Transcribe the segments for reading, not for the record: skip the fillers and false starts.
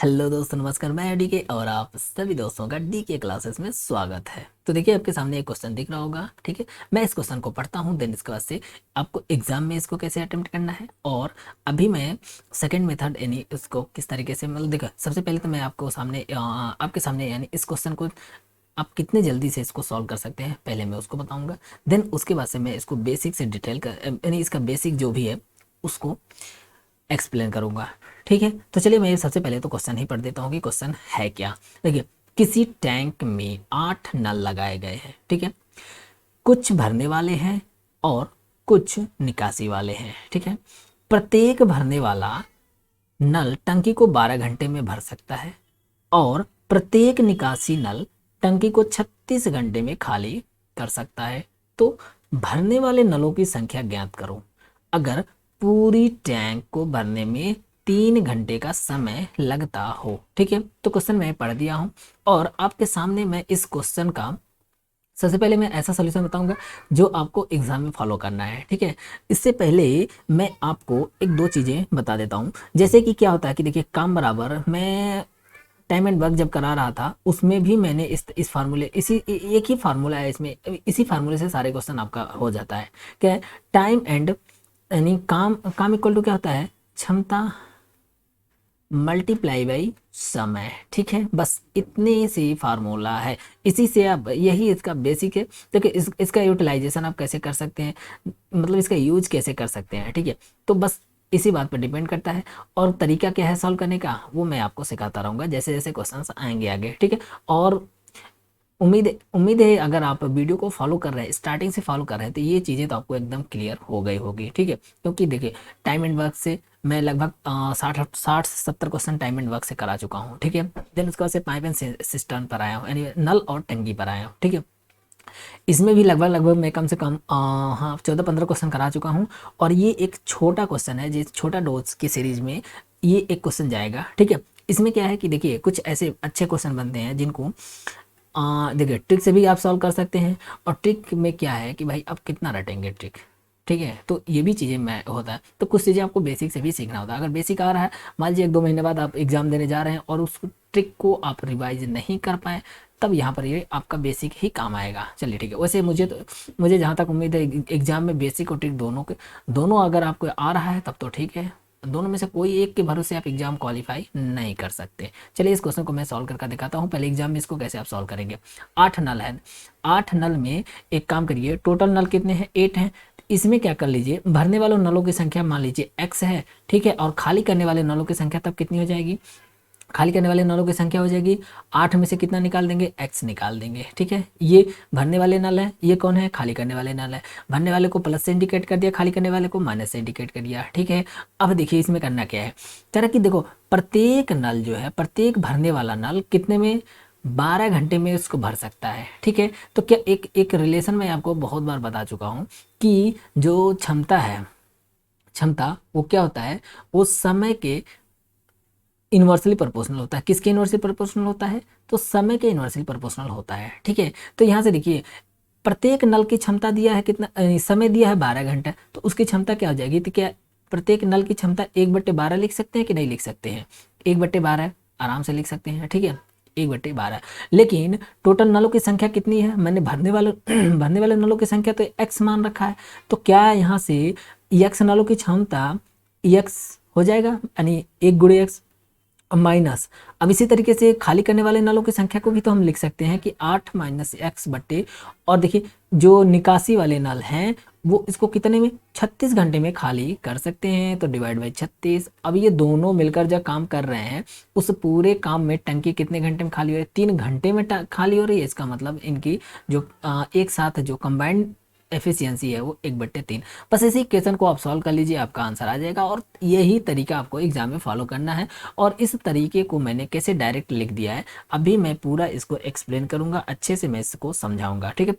Hello दोस्तों, नमस्कार। मैं डीके और आप सभी दोस्तों का डीके क्लासेस में स्वागत है। तो देखिए, आपके सामने एक क्वेश्चन दिख रहा होगा। ठीक है, मैं इस क्वेश्चन को पढ़ता हूँ, देन इसके बाद से आपको एग्जाम में इसको कैसे अटेम्प्ट करना है और अभी मैं सेकंड मेथड यानी इसको किस तरीके से, मतलब देखो, सबसे पहले तो मैं आपको सामने आपके सामने यानी इस क्वेश्चन को आप कितने जल्दी से इसको सॉल्व कर सकते हैं पहले मैं उसको बताऊंगा। देन उसके बाद से मैं इसको बेसिक से डिटेल कर यानी इसका बेसिक जो भी है उसको एक्सप्लेन करूंगा। ठीक है, तो चलिए मैं सबसे पहले तो क्वेश्चन ही पढ़ देता हूँ कि क्वेश्चन है क्या। देखिए, किसी टैंक में 8 नल लगाए गए हैं। ठीक है, कुछ भरने वाले हैं और कुछ निकासी वाले हैं। ठीक है, प्रत्येक भरने वाला नल टंकी को 12 घंटे में भर सकता है और प्रत्येक निकासी नल टंकी को 36 घंटे में खाली कर सकता है। तो भरने वाले नलों की संख्या ज्ञात करो अगर पूरी टैंक को भरने में 3 घंटे का समय लगता हो। ठीक है, तो क्वेश्चन मैं पढ़ दिया हूं और आपके सामने मैं इस क्वेश्चन का सबसे पहले मैं ऐसा सोल्यूशन बताऊंगा जो आपको एग्जाम में फॉलो करना है। ठीक है, इससे पहले मैं आपको एक दो चीज़ें बता देता हूँ। जैसे कि क्या होता है कि देखिए, काम बराबर मैं टाइम एंड वर्क जब करा रहा था उसमें भी मैंने इस फार्मूले एक ही फार्मूला है इसमें, इसी फार्मूले से सारे क्वेश्चन आपका हो जाता है। क्या है? टाइम एंड यानी काम काम इक्वल टू क्या होता है? क्षमता मल्टीप्लाई बाई समय। ठीक है, बस इतने से फार्मूला है, इसी से आप, यही इसका बेसिक है। देखिए, इसका यूटिलाइजेशन आप कैसे कर सकते हैं, मतलब इसका यूज कैसे कर सकते हैं। ठीक है, तो बस इसी बात पर डिपेंड करता है और तरीका क्या है सॉल्व करने का वो मैं आपको सिखाता रहूंगा जैसे जैसे क्वेश्चंस आएंगे आगे। ठीक है, और उम्मीद है अगर आप वीडियो को फॉलो कर रहे हैं, स्टार्टिंग से फॉलो कर रहे हैं, तो ये चीज़ें तो आपको एकदम क्लियर हो गई होगी। ठीक है, क्योंकि देखिए, टाइम एंड वर्क से मैं लगभग 60 से 70 क्वेश्चन टाइम एंड वर्क से करा चुका हूँ। ठीक है, देन उसके बाद से पाइप एंड सिस्टम पर आया हूँ, यानी नल और टंकी पर आया हूँ। ठीक है, इसमें भी लगभग लगभग मैं कम से कम हाँ 14-15 क्वेश्चन करा चुका हूँ और ये एक छोटा क्वेश्चन है, जिस छोटा डोज की सीरीज में ये एक क्वेश्चन जाएगा। ठीक है, इसमें क्या है कि देखिए, कुछ ऐसे अच्छे क्वेश्चन बनते हैं जिनको देखिए ट्रिक से भी आप सॉल्व कर सकते हैं। और ट्रिक में क्या है कि भाई आप कितना रटेंगे ट्रिक। ठीक है, तो ये भी चीज़ें में होता है, तो कुछ चीज़ें आपको बेसिक से भी सीखना होता है। अगर बेसिक आ रहा है, मान लीजिए 1-2 महीने बाद आप एग्जाम देने जा रहे हैं और उस ट्रिक को आप रिवाइज नहीं कर पाए, तब यहाँ पर ये आपका बेसिक ही काम आएगा। चलिए ठीक है, वैसे मुझे जहाँ तक उम्मीद है एग्जाम में बेसिक और ट्रिक दोनों अगर आपको आ रहा है तब तो ठीक है, दोनों में से कोई एक के भरोसे आप एग्जाम क्वालिफाई नहीं कर सकते। चलिए इस क्वेश्चन को मैं सॉल्व करके दिखाता हूँ। पहले एग्जाम में इसको कैसे आप सॉल्व करेंगे। 8 नल है, 8 नल में एक काम करिए, टोटल नल कितने हैं? 8 हैं। इसमें क्या कर लीजिए, भरने वालों नलों की संख्या मान लीजिए x है। ठीक है, और खाली करने वाले नलों की संख्या तब कितनी हो जाएगी? खाली करने वाले नलों की संख्या हो जाएगी 8 में से कितना निकाल देंगे? x निकाल देंगे। ठीक है, ये भरने वाले नल है, ये कौन है? खाली करने वाले नल है। भरने वाले को प्लस से इंडिकेट कर दिया, खाली करने वाले को माइनस से इंडिकेट कर दिया। ठीक है, अब देखिए इसमें करना क्या है। कह रहा कि देखो, प्रत्येक नल जो है, प्रत्येक भरने वाला नल कितने में? 12 घंटे में उसको भर सकता है। ठीक है, तो क्या एक एक रिलेशन में आपको बहुत बार बता चुका हूँ कि जो क्षमता है, क्षमता वो क्या होता है? वो समय के इन्वर्सली प्रोपोर्शनल होता है। किसके इन्वर्सली प्रोपोर्शनल होता है? तो समय के इन्वर्सली प्रोपोर्शनल होता है। ठीक है, तो यहाँ से देखिए, प्रत्येक नल की क्षमता दिया है कितना, समय दिया है 12 घंटा, तो उसकी क्षमता क्या हो जाएगी? तो क्या प्रत्येक नल की क्षमता 1/12 लिख सकते हैं कि नहीं लिख सकते हैं? 1/12 आराम से लिख सकते हैं। ठीक है, 1/12। लेकिन टोटल नलों की संख्या कितनी है? मैंने भरने वाले भरने वाले नलों की संख्या तो x मान रखा है, तो क्या यहाँ से x नलों की क्षमता x हो जाएगा, यानी 1 × x माइनस। अब इसी तरीके से खाली करने वाले नलों की संख्या को भी तो हम लिख सकते हैं कि 8 - x बट्टे, और देखिए जो निकासी वाले नल हैं वो इसको कितने में? 36 घंटे में खाली कर सकते हैं, तो डिवाइड बाई 36। अब ये दोनों मिलकर जब काम कर रहे हैं, उस पूरे काम में टंकी कितने घंटे में खाली हो रही है? 3 घंटे में खाली हो रही है। इसका मतलब इनकी जो एक साथ जो कंबाइंड एफिशिएंसी है वो 1/3। बस इसी क्वेश्चन को आप सॉल्व कर लीजिए, आपका आंसर आ जाएगा। और यही तरीका आपको एग्जाम में फॉलो करना है। और इस तरीके को मैंने कैसे डायरेक्ट लिख दिया है, अभी मैं पूरा इसको एक्सप्लेन करूंगा, अच्छे से मैं इसको समझाऊंगा। ठीक है,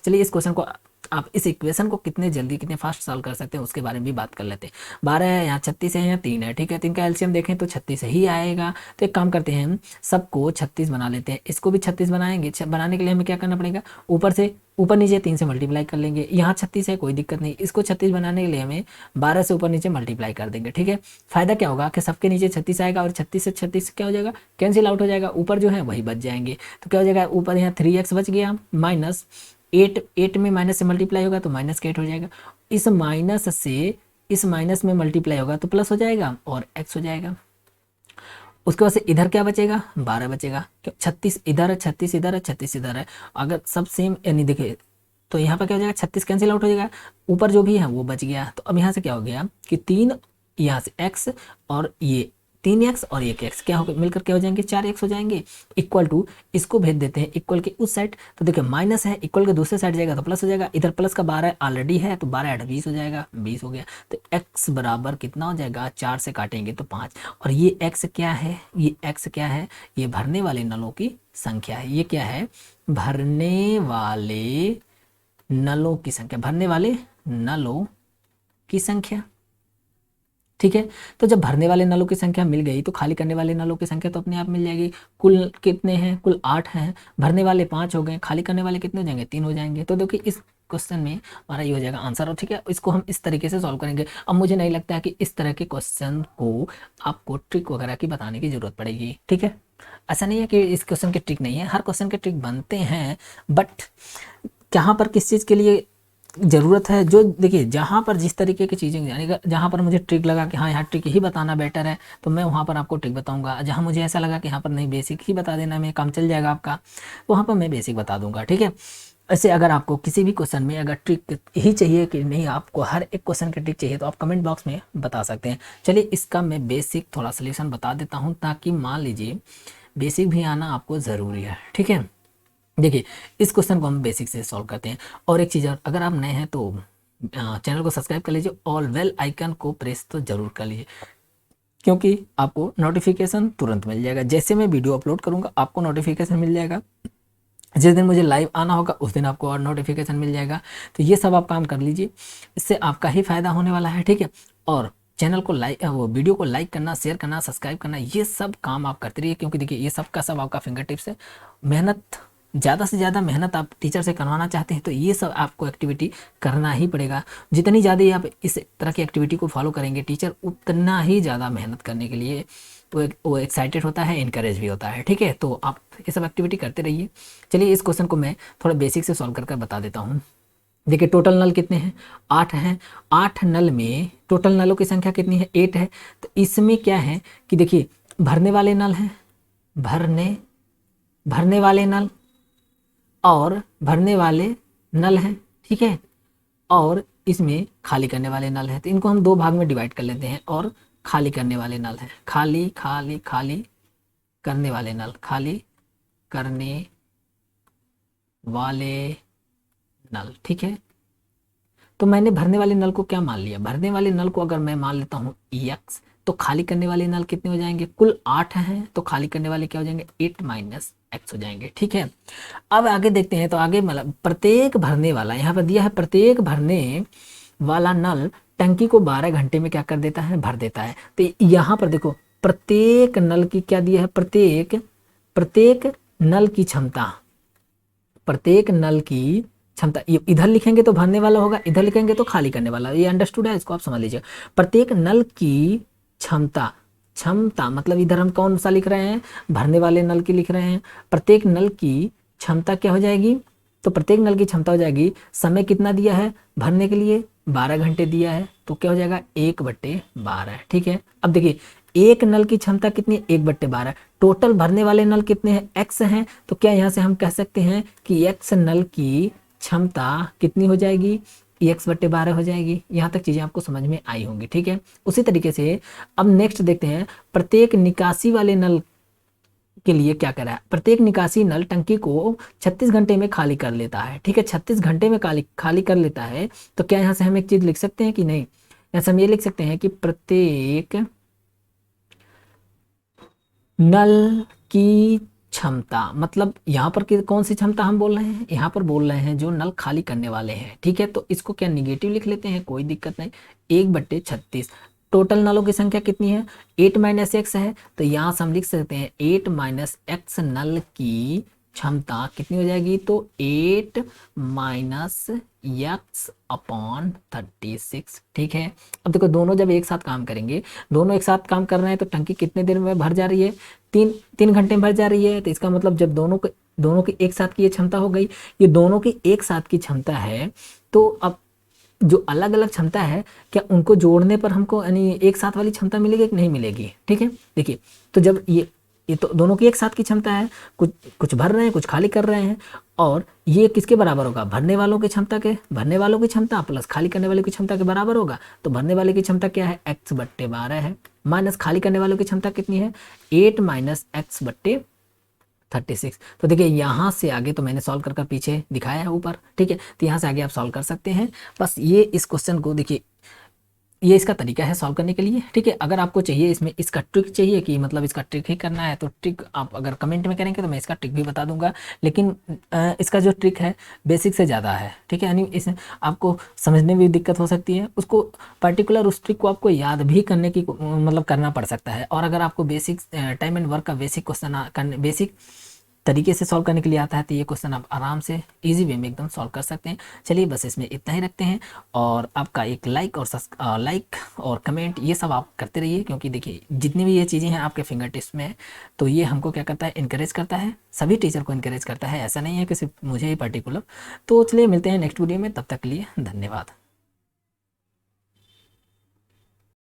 चलिए इस क्वेश्चन को आप इस इक्वेशन को कितने जल्दी कितने फास्ट सॉल्व कर सकते हैं उसके बारे में भी बात कर लेते हैं। 12 है, यहाँ 36 है, यहाँ 3 है, ठीक है। 3 का एलसीएम देखें तो 36 ही आएगा। तो एक काम करते हैं, हम सबको 36 बना लेते हैं, इसको भी 36 बनाएंगे। बनाने के लिए हमें क्या करना पड़ेगा, ऊपर से ऊपर नीचे 3 से मल्टीप्लाई कर लेंगे। यहाँ 36 है, कोई दिक्कत नहीं, इसको 36 बनाने के लिए हमें 12 से ऊपर नीचे मल्टीप्लाई कर देंगे, ठीक है। फायदा क्या होगा कि सबके नीचे 36 आएगा और 36 से 36 क्या हो जाएगा, कैंसिल आउट हो जाएगा, ऊपर जो है वही बच जाएंगे। तो क्या हो जाएगा, ऊपर यहाँ 3x बच गया, माइनस 8 में माइनस से मल्टीप्लाई होगा तो माइनस का 8 हो जाएगा। इस माइनस से इस माइनस में मल्टीप्लाई होगा तो प्लस हो जाएगा और x हो जाएगा। उसके बाद से इधर क्या बचेगा, 12 बचेगा। 36 इधर है, 36 इधर है, 36 इधर है, अगर सब सेम यानी देखिए तो यहाँ पर क्या हो जाएगा, 36 कैंसिल आउट हो जाएगा, ऊपर जो भी है वो बच गया। तो अब यहाँ से क्या हो गया कि 3 यहाँ से x और ये 3x और एक x क्या हो मिलकर क्या हो जाएंगे, 4x हो जाएंगे। इक्वल टू इसको भेज देते हैं इक्वल के उस साइड, तो देखिए माइनस है, इक्वल के दूसरे साइड जाएगा तो प्लस हो जाएगा। इधर प्लस का 12 ऑलरेडी है तो 12 8 20 हो जाएगा, 20 हो गया। तो x बराबर कितना हो जाएगा, 4 से काटेंगे तो 5। और ये x क्या है, ये x क्या है, ये भरने वाले नलों की संख्या है। ये क्या है, भरने वाले नलों की संख्या, भरने वाले नलों की संख्या, ठीक है। तो जब भरने वाले नलों की संख्या मिल गई तो खाली करने वाले नलों की संख्या तो अपने आप मिल जाएगी। कुल कितने हैं, कुल 8 हैं, भरने वाले 5 हो गए, खाली करने वाले कितने हो जाएंगे, 3 हो जाएंगे। तो देखिए इस क्वेश्चन में हमारा ये हो जाएगा आंसर, और ठीक है इसको हम इस तरीके से सॉल्व करेंगे। अब मुझे नहीं लगता है कि इस तरह के क्वेश्चन को आपको ट्रिक वगैरह की बताने की जरूरत पड़ेगी, ठीक है। ऐसा नहीं है कि इस क्वेश्चन के ट्रिक नहीं है, हर क्वेश्चन के ट्रिक बनते हैं, बट कहाँ पर किस चीज़ के लिए ज़रूरत है, जो देखिए जहाँ पर जिस तरीके की चीज़ें यानी जहाँ पर मुझे ट्रिक लगा कि हाँ यहाँ ट्रिक ही बताना बेटर है तो मैं वहाँ पर आपको ट्रिक बताऊंगा। जहाँ मुझे ऐसा लगा कि यहाँ पर नहीं बेसिक ही बता देना में काम चल जाएगा आपका, वहाँ पर मैं बेसिक बता दूंगा, ठीक है। ऐसे अगर आपको किसी भी क्वेश्चन में अगर ट्रिक ही चाहिए कि नहीं आपको हर एक क्वेश्चन की ट्रिक चाहिए तो आप कमेंट बॉक्स में बता सकते हैं। चलिए इसका मैं बेसिक थोड़ा सोल्यूशन बता देता हूँ, ताकि मान लीजिए बेसिक भी आना आपको ज़रूरी है, ठीक है। देखिए इस क्वेश्चन को हम बेसिक से सॉल्व करते हैं। और एक चीज़ और, अगर आप नए हैं तो चैनल को सब्सक्राइब कर लीजिए और बेल आइकन को प्रेस तो ज़रूर कर लीजिए, क्योंकि आपको नोटिफिकेशन तुरंत मिल जाएगा। जैसे मैं वीडियो अपलोड करूंगा आपको नोटिफिकेशन मिल जाएगा, जिस दिन मुझे लाइव आना होगा उस दिन आपको और नोटिफिकेशन मिल जाएगा। तो ये सब आप काम कर लीजिए, इससे आपका ही फायदा होने वाला है, ठीक है। और चैनल को लाइक, वो वीडियो को लाइक करना, शेयर करना, सब्सक्राइब करना, ये सब काम आप करते रहिए, क्योंकि देखिए ये सब का सब आपका फिंगर टिप्स है। मेहनत, ज़्यादा से ज़्यादा मेहनत आप टीचर से करवाना चाहते हैं तो ये सब आपको एक्टिविटी करना ही पड़ेगा। जितनी ज़्यादा आप इस तरह की एक्टिविटी को फॉलो करेंगे टीचर उतना ही ज़्यादा मेहनत करने के लिए वो एक्साइटेड होता है, इनकरेज भी होता है, ठीक है। तो आप ये सब एक्टिविटी करते रहिए। चलिए इस क्वेश्चन को मैं थोड़ा बेसिक से सॉल्व कर बता देता हूँ। देखिए टोटल नल कितने हैं, 8 हैं। 8 नल में टोटल नलों की संख्या कितनी है, 8 है। तो इसमें क्या है कि देखिए भरने वाले नल हैं, भरने वाले नल और भरने वाले नल हैं, ठीक है। और इसमें खाली करने वाले नल हैं। तो इनको हम 2 भाग में डिवाइड कर लेते हैं। और खाली करने वाले नल हैं, खाली खाली खाली करने वाले नल, खाली करने वाले नल, ठीक है। तो मैंने भरने वाले नल को क्या मान लिया, भरने वाले नल को अगर मैं मान लेता हूँ x, तो खाली करने वाले नल कितने हो जाएंगे, कुल 8 हैं तो खाली करने वाले क्या हो जाएंगे, 8 माइनस x हो जाएंगे, ठीक है। अब आगे देखते हैं, तो आगे मतलब प्रत्येक भरने वाला, यहाँ पर दिया है प्रत्येक भरने वाला नल टंकी को 12 घंटे में क्या कर देता है, भर देता है। तो यहाँ पर देखो प्रत्येक नल की क्या दिया है, प्रत्येक नल की क्षमता, प्रत्येक नल की क्षमता, ये इधर लिखेंगे तो भरने वाला होगा, इधर लिखेंगे तो खाली करने वाला। ये अंडरस्टूड है, इसको आप समझ लीजिए। प्रत्येक नल की क्षमता, क्षमता मतलब इधर हम कौन सा लिख रहे हैं, भरने वाले नल की लिख रहे हैं। प्रत्येक नल की क्षमता क्या हो जाएगी, तो प्रत्येक नल की क्षमता हो जाएगी, समय कितना दिया है भरने के लिए, 12 घंटे दिया है, तो क्या हो जाएगा 1/12, ठीक है। अब देखिए एक नल की क्षमता कितनी है, 1/12। टोटल भरने वाले नल कितने हैं, x हैं। तो क्या यहाँ से हम कह सकते हैं कि x नल की क्षमता कितनी हो जाएगी, x/12 हो जाएगी। यहाँ तक चीज़ें आपको समझ में आई होंगी, ठीक है। उसी तरीके से अब नेक्स्ट देखते हैं, प्रत्येक निकासी वाले नल के लिए क्या करा है। प्रत्येक निकासी नल टंकी को 36 घंटे में खाली कर लेता है, ठीक है। 36 घंटे में खाली कर लेता है। तो क्या यहाँ से हम एक चीज़ लिख सकते हैं कि नहीं, यहाँ से हम ये लिख सकते हैं कि प्रत्येक नल की क्षमता, मतलब यहाँ पर कौन सी क्षमता हम बोल रहे हैं, यहाँ पर बोल रहे हैं जो नल खाली करने वाले हैं, ठीक है। तो इसको क्या निगेटिव लिख लेते हैं, कोई दिक्कत नहीं, 1/36। टोटल नलों की संख्या कितनी है, 8 - x है, तो यहाँ से हम लिख सकते हैं 8 - x नल की क्षमता कितनी हो जाएगी, तो 8 - x/36, ठीक है। अब देखो दोनों जब एक साथ काम करेंगे, दोनों एक साथ काम कर रहे हैं तो टंकी कितने देर में भर जा रही है, 3 घंटे में भर जा रही है। तो इसका मतलब जब दोनों की एक साथ की ये क्षमता हो गई, ये दोनों की एक साथ की क्षमता है। तो अब जो अलग अलग क्षमता है, क्या उनको जोड़ने पर हमको यानी एक साथ वाली क्षमता मिलेगी कि नहीं मिलेगी, ठीक है। देखिए, तो जब ये तो दोनों की एक साथ की क्षमता है, कुछ कुछ भर रहे हैं, कुछ खाली कर रहे हैं, और ये किसके बराबर होगा, भरने वालों की क्षमता प्लस खाली करने वाले की क्षमता के बराबर होगा। तो भरने वाले की क्षमता क्या है, x/12 है, माइनस खाली करने वालों की क्षमता कितनी है, 8 - x/36। तो देखिए यहाँ से आगे तो मैंने सॉल्व कर पीछे दिखाया है ऊपर, ठीक है। तो यहाँ से आगे आप सॉल्व कर सकते हैं। बस ये इस क्वेश्चन को देखिए, ये इसका तरीका है सॉल्व करने के लिए, ठीक है। अगर आपको चाहिए इसमें इसका ट्रिक चाहिए कि मतलब इसका ट्रिक ही करना है, तो ट्रिक आप अगर कमेंट में करेंगे तो मैं इसका ट्रिक भी बता दूंगा। लेकिन इसका जो ट्रिक है बेसिक से ज़्यादा है, ठीक है। यानी इसमें आपको समझने में भी दिक्कत हो सकती है, उसको पर्टिकुलर उस ट्रिक को आपको याद भी करने की मतलब करना पड़ सकता है। और अगर आपको बेसिक टाइम एंड वर्क का बेसिक क्वेश्चन बेसिक तरीके से सॉल्व करने के लिए आता है, तो ये क्वेश्चन आप आराम से इजी वे में एकदम सॉल्व कर सकते हैं। चलिए बस इसमें इतना ही रखते हैं, और आपका एक लाइक और कमेंट ये सब आप करते रहिए, क्योंकि देखिए जितनी भी ये चीज़ें हैं आपके फिंगर टिप्स में है, तो ये हमको क्या करता है, इनकरेज करता है, सभी टीचर को इनकरेज करता है, ऐसा नहीं है कि सिर्फ मुझे ही पर्टिकुलर। तो चलिए मिलते हैं नेक्स्ट वीडियो में, तब तक के लिए धन्यवाद।